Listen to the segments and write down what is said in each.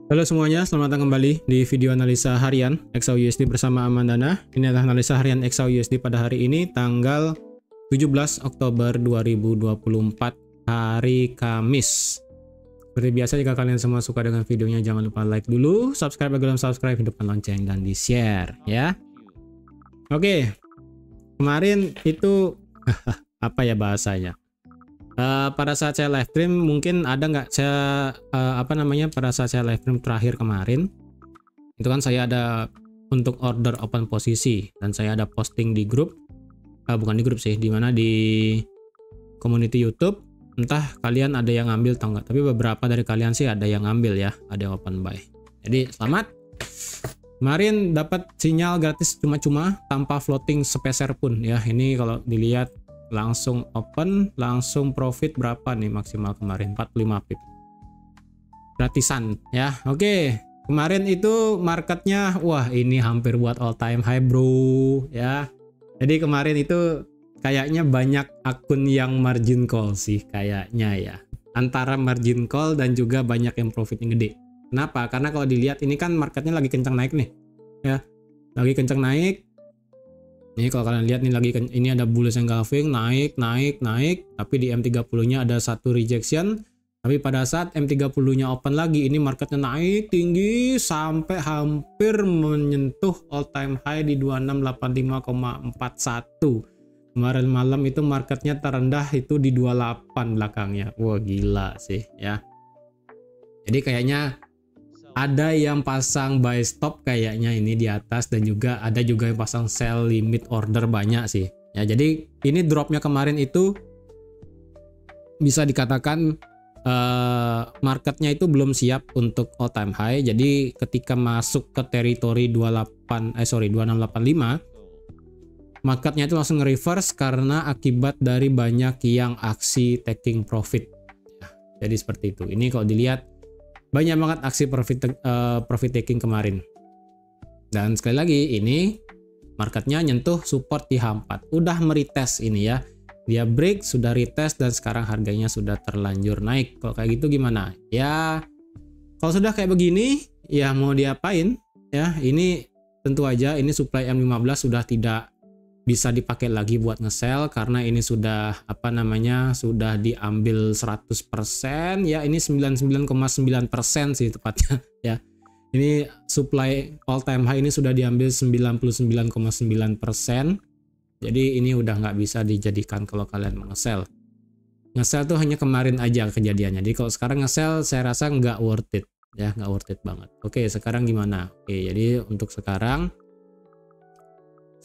Halo semuanya, selamat datang kembali di video analisa harian XAUUSD bersama Amandana. Ini adalah analisa harian XAUUSD pada hari ini tanggal 17 Oktober 2024 hari Kamis. Seperti biasa, jika kalian semua suka dengan videonya, jangan lupa like dulu, subscribe bagi belum subscribe, hidupkan lonceng dan di share ya. Oke, kemarin itu apa ya bahasanya? Pada saat saya live stream mungkin ada nggak saya pada saat saya live stream terakhir kemarin itu kan saya ada untuk order open posisi dan saya ada posting di grup, bukan di grup sih, dimana di community YouTube. Entah kalian ada yang ngambil atau enggak, tapi beberapa dari kalian sih ada yang ngambil ya, ada yang open buy. Jadi selamat. Kemarin dapat sinyal gratis cuma-cuma tanpa floating sepeser pun ya. Ini kalau dilihat langsung open, langsung profit berapa nih maksimal kemarin? 45 pip gratisan ya. Oke, kemarin itu marketnya wah ini hampir buat all time high bro ya. Jadi kemarin itu kayaknya banyak akun yang margin call sih kayaknya ya, antara margin call dan juga banyak yang profit yang gede. Kenapa? Karena kalau dilihat ini kan marketnya lagi kencang naik nih ya, lagi kencang naik. Ini kalau kalian lihat nih lagi ini ada bullish engulfing, naik, tapi di M30-nya ada satu rejection. Tapi pada saat M30-nya open lagi, ini marketnya naik tinggi sampai hampir menyentuh all time high di 2685,41. Kemarin malam itu marketnya terendah itu di 28 belakangnya. Wah gila sih ya. Jadi kayaknya ada yang pasang buy stop kayaknya ini di atas, dan juga ada juga yang pasang sell limit order banyak sih ya. Jadi ini dropnya kemarin itu bisa dikatakan marketnya itu belum siap untuk all time high. Jadi ketika masuk ke teritori 2685, marketnya itu langsung reverse karena akibat dari banyak yang aksi taking profit ya. Jadi seperti itu. Ini kalau dilihat banyak banget aksi profit taking kemarin. Dan sekali lagi ini marketnya nyentuh support di H4, udah meretest ini ya, dia break, sudah retest, dan sekarang harganya sudah terlanjur naik. Kalau kayak gitu gimana ya? Kalau sudah kayak begini ya mau diapain ya? Ini tentu aja ini supply M15 sudah tidak bisa dipakai lagi buat nge-sell karena ini sudah sudah diambil 100% ya. Ini 99,9% sih tepatnya ya. Ini supply all time high ini sudah diambil 99,9%. Jadi ini udah nggak bisa dijadikan kalau kalian mau nge-sell. Nge-sell tuh hanya kemarin aja kejadiannya. Jadi kalau sekarang nge-sell saya rasa nggak worth it ya, nggak worth it banget. Oke, sekarang gimana? Oke, jadi untuk sekarang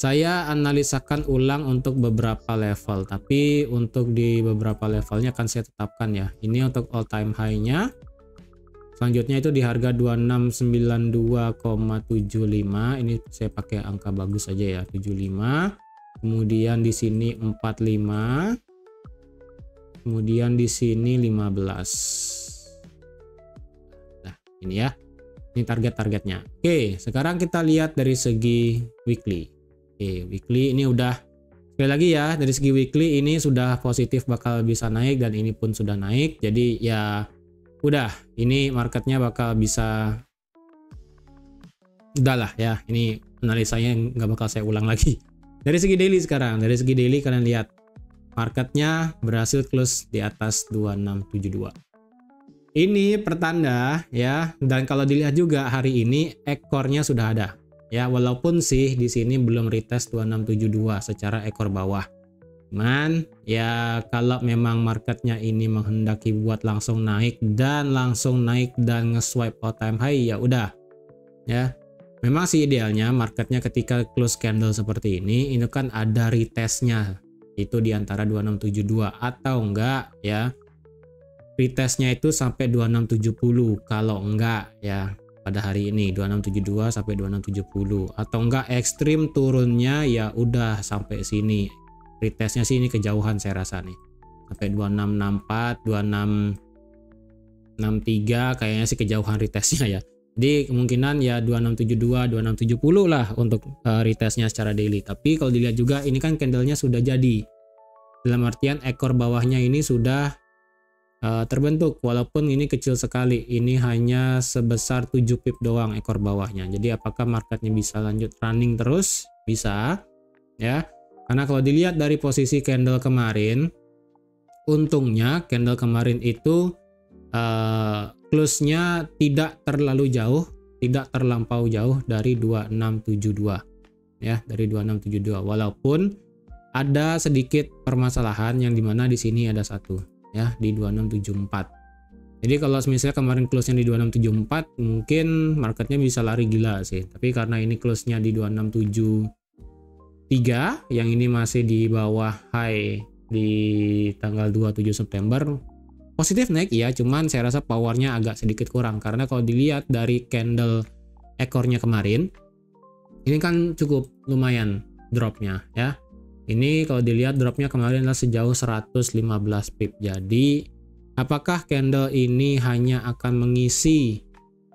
saya analisakan ulang untuk beberapa level, tapi untuk di beberapa levelnya akan saya tetapkan ya. Ini untuk all time high-nya. Selanjutnya itu di harga 2692,75. Ini saya pakai angka bagus aja ya, 75. Kemudian di sini 45. Kemudian di sini 15. Nah, ini ya. Ini target-targetnya. Oke, sekarang kita lihat dari segi weekly. Oke, weekly ini udah sekali lagi ya, dari segi weekly ini sudah positif bakal bisa naik, dan ini pun sudah naik. Jadi ya udah, ini marketnya bakal bisa udahlah ya, ini analisanya nggak bakal saya ulang lagi. Dari segi daily sekarang, dari segi daily kalian lihat marketnya berhasil close di atas 2672. Ini pertanda ya, dan kalau dilihat juga hari ini ekornya sudah ada. Ya, walaupun sih di sini belum retest 2672 secara ekor bawah. Cuman ya kalau memang marketnya ini menghendaki buat langsung naik dan nge-swipe all time high ya udah. Ya. Memang sih idealnya marketnya ketika close candle seperti ini kan ada retestnya. Itu di antara 2672 atau enggak ya. Retestnya itu sampai 2670, kalau enggak ya pada hari ini 2672 sampai 2670, atau enggak ekstrim turunnya ya udah sampai sini. Retestnya sih ini kejauhan saya rasa nih. Sampai 2664, 2663 kayaknya sih kejauhan retestnya ya. Jadi kemungkinan ya 2672, 2670 lah untuk retestnya secara daily. Tapi kalau dilihat juga ini kan candlenya sudah jadi. Dalam artian ekor bawahnya ini sudah terbentuk, walaupun ini kecil sekali. Ini hanya sebesar 7 pip doang ekor bawahnya. Jadi apakah marketnya bisa lanjut running terus? Bisa ya, karena kalau dilihat dari posisi candle kemarin, untungnya candle kemarin itu close-nya tidak terlalu jauh, tidak terlampau jauh dari 2672 ya, dari 2672, walaupun ada sedikit permasalahan yang dimana di sini ada satu ya, di 2674. Jadi kalau misalnya kemarin close-nya di 2674, mungkin marketnya bisa lari gila sih, tapi karena ini close-nya di 2673, yang ini masih di bawah high di tanggal 27 September, positif naik ya, cuman saya rasa powernya agak sedikit kurang, karena kalau dilihat dari candle ekornya kemarin, ini kan cukup lumayan dropnya ya. Ini kalau dilihat dropnya kemarin adalah sejauh 115 pip. Jadi apakah candle ini hanya akan mengisi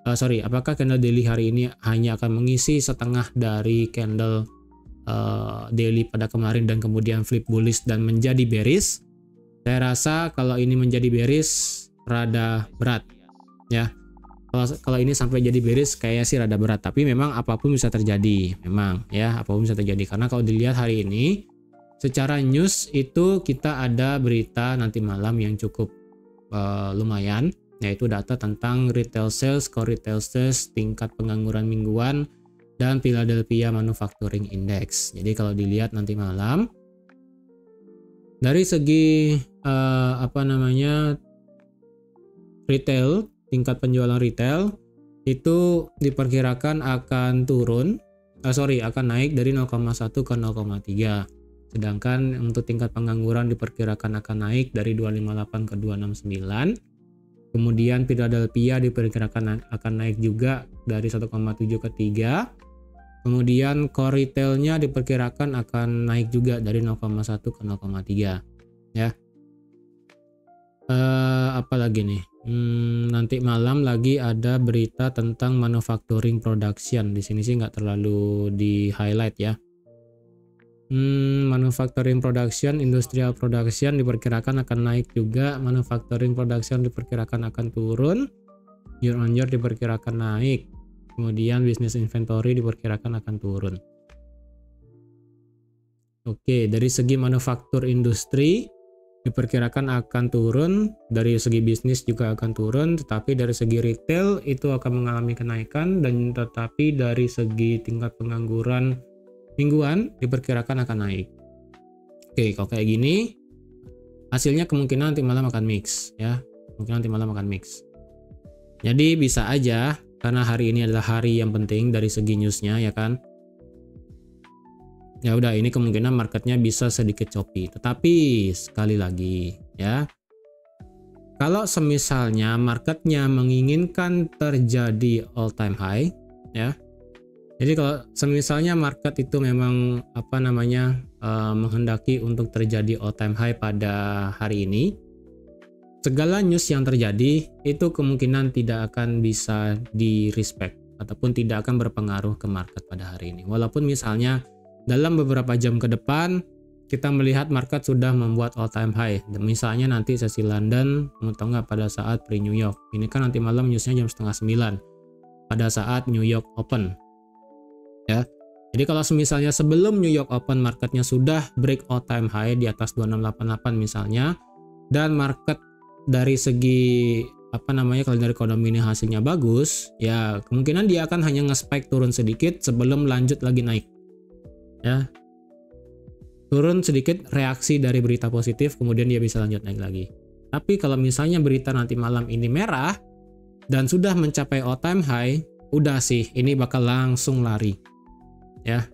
apakah candle daily hari ini hanya akan mengisi setengah dari candle daily pada kemarin dan kemudian flip bullish dan menjadi bearish? Saya rasa kalau ini menjadi bearish rada berat ya. Kalau ini sampai jadi bearish kayaknya sih rada berat, tapi memang apapun bisa terjadi, memang ya, apapun bisa terjadi. Karena kalau dilihat hari ini secara news itu kita ada berita nanti malam yang cukup lumayan, yaitu data tentang retail sales, core retail sales, tingkat pengangguran mingguan, dan Philadelphia Manufacturing Index. Jadi kalau dilihat nanti malam dari segi retail, tingkat penjualan retail itu diperkirakan akan akan naik dari 0,1 ke 0,3. Sedangkan untuk tingkat pengangguran diperkirakan akan naik dari 258 ke 269. Kemudian Philadelphia diperkirakan akan naik juga dari 1,7 ke 3. Kemudian core retailnya diperkirakan akan naik juga dari 0,1 ke 0,3 ya. Apalagi nih, nanti malam lagi ada berita tentang manufacturing production. Di sini sih nggak terlalu di highlight ya. Manufacturing production, industrial production diperkirakan akan naik juga. Manufacturing production diperkirakan akan turun. Year on year diperkirakan naik. Kemudian business inventory diperkirakan akan turun. Oke, dari segi manufaktur industri diperkirakan akan turun, dari segi bisnis juga akan turun, tetapi dari segi retail itu akan mengalami kenaikan, dan tetapi dari segi tingkat pengangguran mingguan diperkirakan akan naik. Oke, kalau kayak gini hasilnya kemungkinan nanti malam akan mix ya, kemungkinan nanti malam akan mix. Jadi bisa aja karena hari ini adalah hari yang penting dari segi newsnya ya kan. Ya udah, ini kemungkinan marketnya bisa sedikit choppy. Tetapi sekali lagi ya, kalau semisalnya marketnya menginginkan terjadi all time high ya, jadi kalau semisalnya market itu memang menghendaki untuk terjadi all time high pada hari ini, segala news yang terjadi itu kemungkinan tidak akan bisa di respect ataupun tidak akan berpengaruh ke market pada hari ini. Walaupun misalnya dalam beberapa jam ke depan kita melihat market sudah membuat all time high, dan misalnya nanti sesi London atau enggak pada saat pre New York, ini kan nanti malam newsnya jam 8:30 pada saat New York Open ya. Jadi kalau misalnya sebelum New York Open marketnya sudah break all time high di atas 2688 misalnya, dan market dari segi kalender ekonomi ini hasilnya bagus ya, kemungkinan dia akan hanya nge-spike turun sedikit sebelum lanjut lagi naik ya, turun sedikit reaksi dari berita positif, kemudian dia bisa lanjut naik lagi. Tapi kalau misalnya berita nanti malam ini merah dan sudah mencapai all time high, udah sih ini bakal langsung lari ya.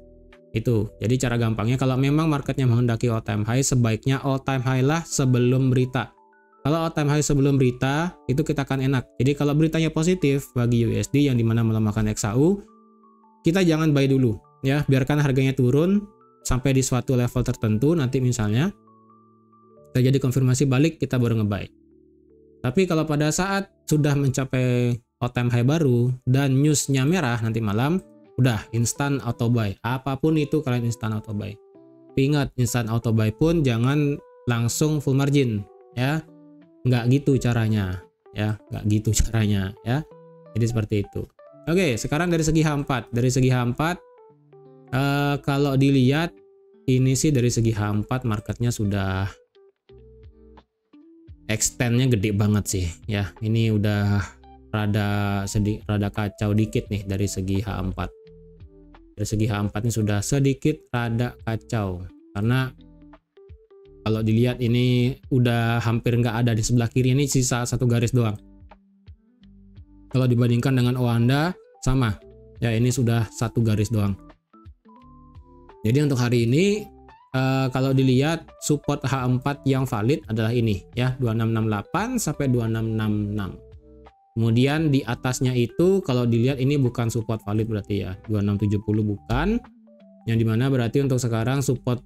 Itu jadi cara gampangnya, kalau memang marketnya menghendaki all time high, sebaiknya all time high lah sebelum berita. Kalau all time high sebelum berita itu kita akan enak. Jadi kalau beritanya positif bagi USD yang dimana melemahkan XAU, kita jangan buy dulu ya, biarkan harganya turun sampai di suatu level tertentu, nanti misalnya terjadi konfirmasi balik kita baru nge-buy. Tapi kalau pada saat sudah mencapai all time high baru dan newsnya merah nanti malam, udah instan auto buy. Apapun itu kalian instan auto buy. Tapi ingat, instan auto buy pun jangan langsung full margin ya. nggak gitu caranya ya, nggak gitu caranya ya. Jadi seperti itu. Oke, sekarang dari segi H4. Dari segi H4 kalau dilihat ini sih dari segi H4 marketnya sudah extendnya gede banget sih ya. Ini udah rada kacau dikit nih dari segi H4. Dari segi H4 ini sudah sedikit rada kacau karena kalau dilihat ini udah hampir nggak ada, di sebelah kiri ini sisa satu garis doang. Kalau dibandingkan dengan Oanda sama ya, ini sudah satu garis doang. Jadi untuk hari ini kalau dilihat support H4 yang valid adalah ini ya, 2668 sampai 2666. Kemudian di atasnya itu kalau dilihat ini bukan support valid berarti ya, 2670 bukan. Yang dimana berarti untuk sekarang support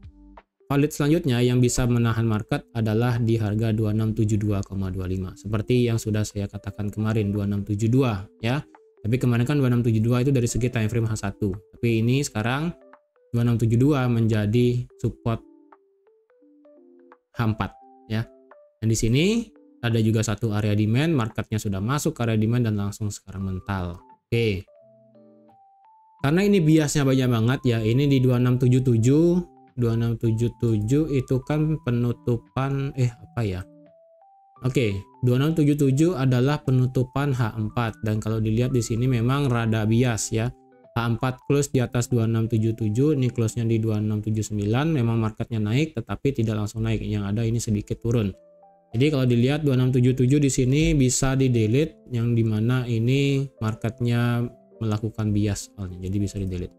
valid selanjutnya yang bisa menahan market adalah di harga 2672,25. Seperti yang sudah saya katakan kemarin 2672 ya. Tapi kemarin kan 2672 itu dari segi time frame H1. Tapi ini sekarang 2672 menjadi support H4 ya. Dan di sini ada juga satu area demand, marketnya sudah masuk ke area demand dan langsung sekarang mental. Oke. Karena ini biasnya banyak banget ya, ini di 2677 itu kan penutupan apa ya? Oke, 2677 adalah penutupan H4 dan kalau dilihat di sini memang rada bias ya. H4 close di atas 2677, ini close-nya di 2679, memang marketnya naik tetapi tidak langsung naik, yang ada ini sedikit turun. Jadi kalau dilihat 2677 di sini bisa di delete, yang dimana ini marketnya melakukan bias soalnya, jadi bisa di delete.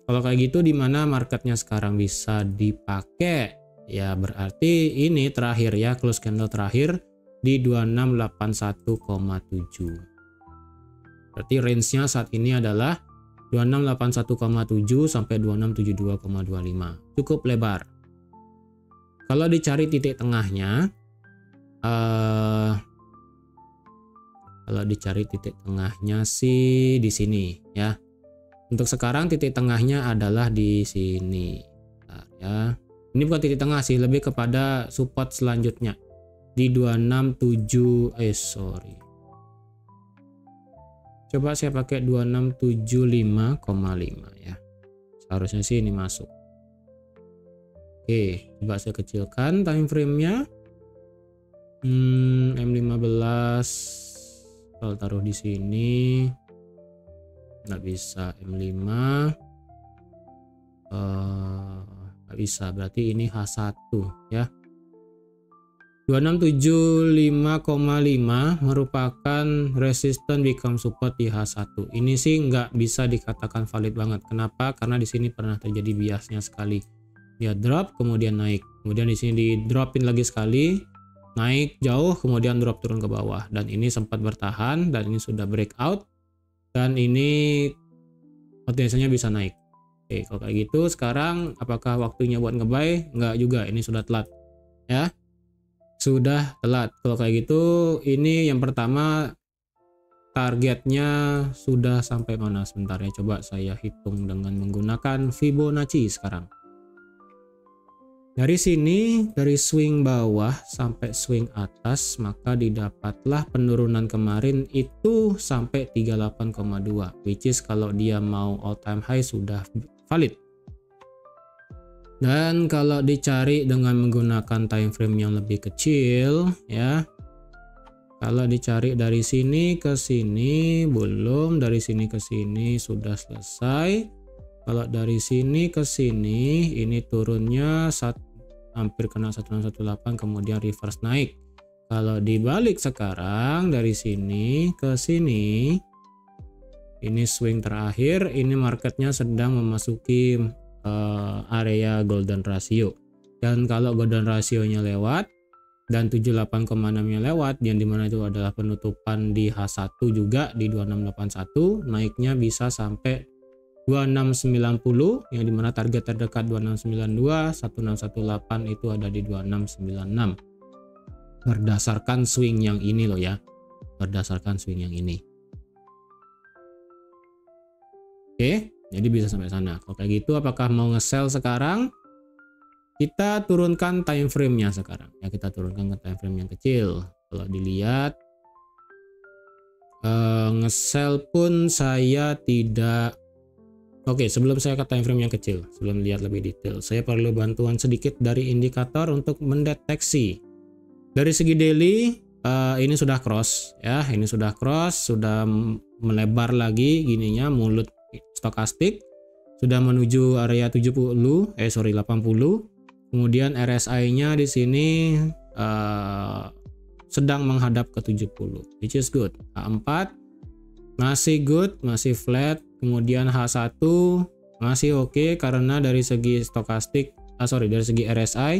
Kalau kayak gitu dimana marketnya sekarang bisa dipakai ya, berarti ini terakhir ya, close candle terakhir di 2681,7. Berarti range-nya saat ini adalah 2681,7 sampai 2672,25, cukup lebar. Kalau dicari titik tengahnya, sih di sini ya. Untuk sekarang titik tengahnya adalah di sini. Bentar, ya. Ini bukan titik tengah sih, lebih kepada support selanjutnya di 267. Coba saya pakai 2675,5 ya. Seharusnya sih ini masuk. Oke, coba saya kecilkan time frame-nya. M15 kalau taruh di sini nggak bisa, M5 nggak bisa, berarti ini H1 ya. 2675,5 merupakan resistance become support di H1. Ini sih nggak bisa dikatakan valid banget. Kenapa? Karena di sini pernah terjadi biasnya sekali. Dia drop kemudian naik. Kemudian di sini di dropin lagi sekali, naik jauh kemudian drop turun ke bawah, dan ini sempat bertahan dan ini sudah breakout dan ini potensinya bisa naik. Oke, kalau kayak gitu sekarang apakah waktunya buat ngebuy? Nggak juga, ini sudah telat ya. Sudah telat. Kalau kayak gitu ini yang pertama targetnya sudah sampai mana, sebentar ya, coba saya hitung dengan menggunakan Fibonacci sekarang. Dari sini, dari swing bawah sampai swing atas, maka didapatlah penurunan kemarin itu sampai 38,2, which is kalau dia mau all time high sudah valid. Dan kalau dicari dengan menggunakan time frame yang lebih kecil ya, kalau dicari dari sini ke sini belum, dari sini ke sini sudah selesai. Kalau dari sini ke sini ini turunnya hampir kena 1618 kemudian reverse naik. Kalau dibalik sekarang dari sini ke sini, ini swing terakhir, ini marketnya sedang memasuki area golden ratio, dan kalau golden rasionya lewat dan 78,6 nya lewat, yang dimana itu adalah penutupan di H1 juga di 2681, naiknya bisa sampai 2690, yang dimana target terdekat 2692, 1618 itu ada di 2696 berdasarkan swing yang ini loh ya, berdasarkan swing yang ini. Oke, jadi bisa sampai sana. Kalau kayak gitu apakah mau nge-sell sekarang? Kita turunkan time frame-nya sekarang ya, kita turunkan ke time frame yang kecil. Kalau dilihat nge-sell pun saya tidak. Oke, sebelum saya ke time frame yang kecil, sebelum lihat lebih detail, saya perlu bantuan sedikit dari indikator untuk mendeteksi. Dari segi daily, ini sudah cross ya, ini sudah cross, sudah melebar lagi gininya, mulut stokastik sudah menuju area 80. Kemudian RSI-nya di sini sedang menghadap ke 70, which is good. H4 masih good, masih flat. Kemudian H1 masih oke karena dari segi stokastik, dari segi RSI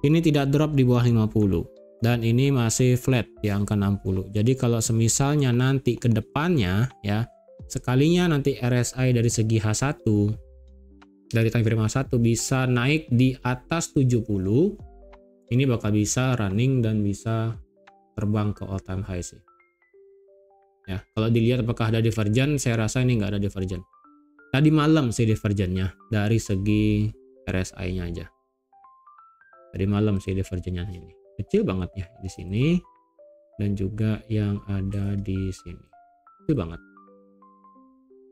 ini tidak drop di bawah 50 dan ini masih flat di angka 60. Jadi kalau semisalnya nanti ke depannya ya, sekalinya nanti RSI dari segi H1 dari time frame H1 bisa naik di atas 70, ini bakal bisa running dan bisa terbang ke all time high sih. Ya, kalau dilihat apakah ada divergen, saya rasa ini nggak ada divergen. Tadi malam sih divergennya dari segi RSI-nya aja. Tadi malam sih divergennya ini. Kecil banget ya di sini dan juga yang ada di sini. Kecil banget.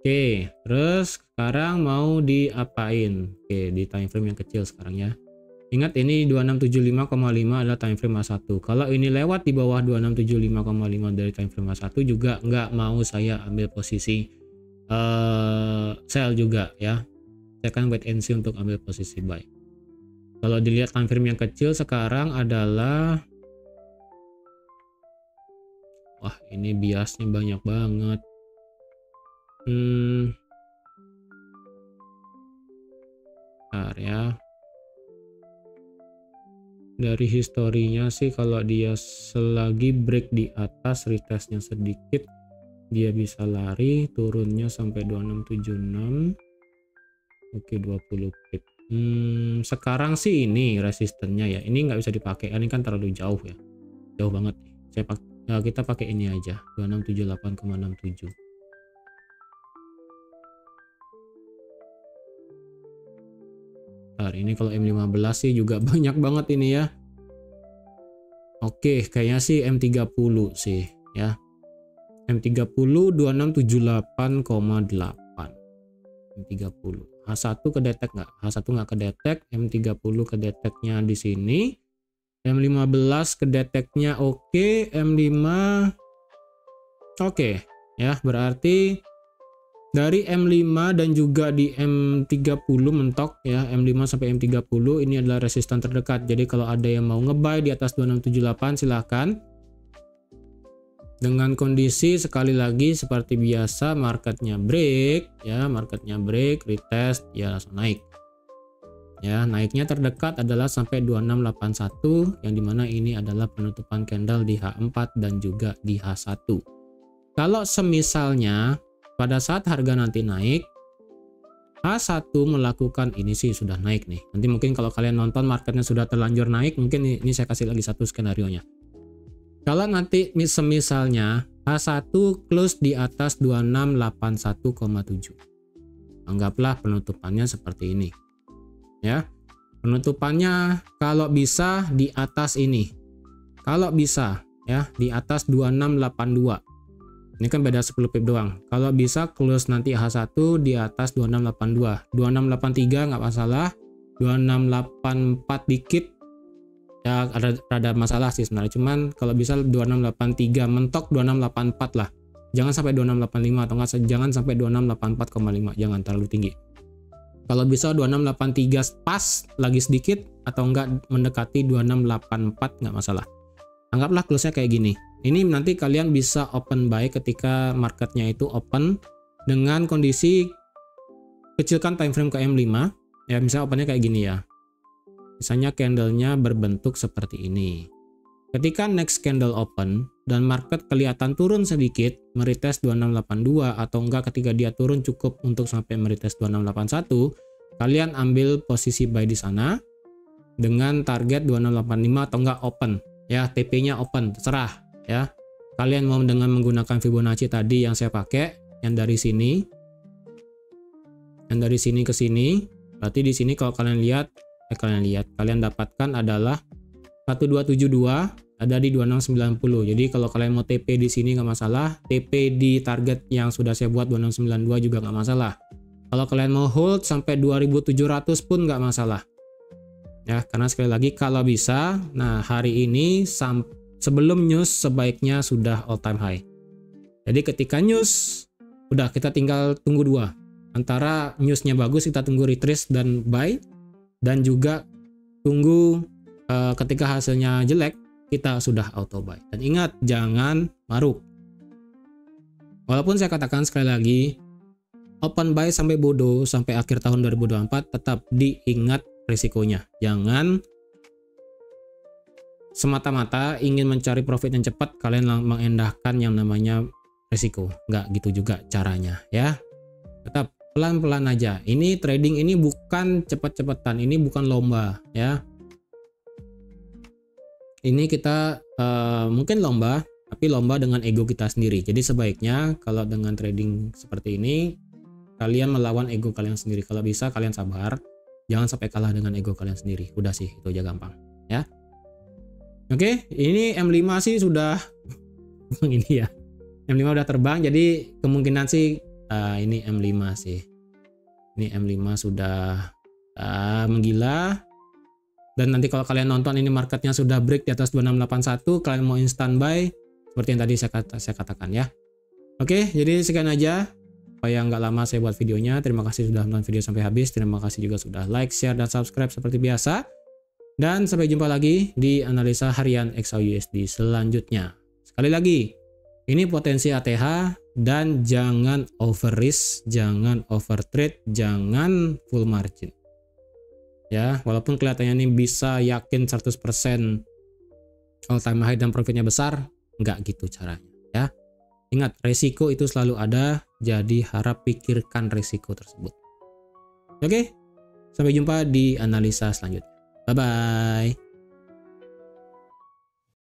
Oke, terus sekarang mau diapain? Oke, di time frame yang kecil sekarang ya. Ingat ini 2675,5 adalah time frame A1. Kalau ini lewat di bawah 2675,5 dari time frame A1 juga nggak mau saya ambil posisi sell juga ya. Saya akan wait and see untuk ambil posisi buy. Kalau dilihat time frame yang kecil sekarang adalah, wah ini biasnya banyak banget. Bentar ya. Dari historinya sih kalau dia selagi break di atas, retestnya sedikit, dia bisa lari, turunnya sampai 2676. Oke, 20 pip. Sekarang sih ini resistennya ya, ini nggak bisa dipakai, ini kan terlalu jauh ya, jauh banget. Kita pakai ini aja, 2678,67. Ini kalau M15 sih juga banyak banget ini ya. Oke, kayaknya sih M30 sih ya. M30 2678,8. M30. H1 kedetek nggak? H1 nggak kedetek, M30 kedeteknya di sini. M15 kedeteknya oke, M5 oke ya, berarti dari M5 dan juga di M30 mentok ya, M5 sampai M30 ini adalah resisten terdekat. Jadi kalau ada yang mau ngebuy di atas 2678 silahkan. Dengan kondisi sekali lagi seperti biasa, marketnya break ya, retest ya langsung naik. Ya, naiknya terdekat adalah sampai 2681 yang dimana ini adalah penutupan candle di H4 dan juga di H1. Kalau semisalnya pada saat harga nanti naik, H1 melakukan ini sih sudah naik nih. Nanti mungkin kalau kalian nonton marketnya sudah terlanjur naik, mungkin ini saya kasih lagi satu skenario-nya. Kalau nanti semisalnya H1 close di atas 2681,7. Anggaplah penutupannya seperti ini. Ya. Penutupannya kalau bisa di atas ini. Kalau bisa ya di atas 2682. Ini kan beda 10 pip doang. Kalau bisa close nanti H1 di atas 2682. 2683 nggak masalah. 2684 dikit ya ada masalah sih sebenarnya. Cuman kalau bisa 2683 mentok 2684 lah. Jangan sampai 2685 atau enggak, jangan sampai 2684,5. Jangan terlalu tinggi. Kalau bisa 2683 pas lagi sedikit atau enggak mendekati 2684 nggak masalah. Anggaplah close-nya kayak gini. Ini nanti kalian bisa open buy ketika marketnya itu open dengan kondisi kecilkan time frame ke M5 ya, misalnya opennya kayak gini ya, misalnya candlenya berbentuk seperti ini. Ketika next candle open dan market kelihatan turun sedikit meretest 2682 atau enggak ketika dia turun cukup untuk sampai meretest 2681, kalian ambil posisi buy di sana dengan target 2685 atau enggak open ya, TP-nya open, terserah ya. Kalian mau dengan menggunakan Fibonacci tadi yang saya pakai, yang dari sini ke sini, berarti di sini kalau kalian lihat kalian dapatkan adalah 1272 ada di 2690. Jadi kalau kalian mau TP di sini nggak masalah, TP di target yang sudah saya buat 2692 juga nggak masalah. Kalau kalian mau hold sampai 2700 pun nggak masalah. Ya, karena sekali lagi kalau bisa, nah hari ini sebelum news sebaiknya sudah all time high. Jadi ketika news udah kita tinggal tunggu dua. Antara newsnya bagus kita tunggu retrace dan buy, dan juga tunggu ketika hasilnya jelek kita sudah auto buy. Dan ingat jangan maruk. Walaupun saya katakan sekali lagi open buy sampai bodoh sampai akhir tahun 2024, tetap diingat risikonya. Jangan semata-mata ingin mencari profit yang cepat kalian mengendahkan yang namanya risiko. Nggak gitu juga caranya ya. Tetap pelan-pelan aja. Ini trading ini bukan cepet-cepetan, ini bukan lomba ya. Ini kita mungkin lomba, tapi lomba dengan ego kita sendiri. Jadi sebaiknya kalau dengan trading seperti ini kalian melawan ego kalian sendiri. Kalau bisa kalian sabar, jangan sampai kalah dengan ego kalian sendiri. Udah sih, itu aja gampang ya. Oke, ini M5 sih sudah ini ya. M5 udah terbang, jadi kemungkinan sih ini M5 sih. Ini M5 sudah menggila. Dan nanti kalau kalian nonton ini marketnya sudah break di atas 2681, kalian mau instant buy seperti yang tadi saya katakan ya. Oke, jadi sekian aja. Supaya nggak lama saya buat videonya. Terima kasih sudah nonton video sampai habis. Terima kasih juga sudah like, share, dan subscribe seperti biasa. Dan sampai jumpa lagi di analisa harian XAUUSD selanjutnya. Sekali lagi, ini potensi ATH dan jangan over risk, jangan over trade, jangan full margin. Ya, walaupun kelihatannya ini bisa yakin 100% all time high dan profitnya besar, nggak gitu caranya ya. Ingat, resiko itu selalu ada, jadi harap pikirkan resiko tersebut. Oke, sampai jumpa di analisa selanjutnya. Bye bye.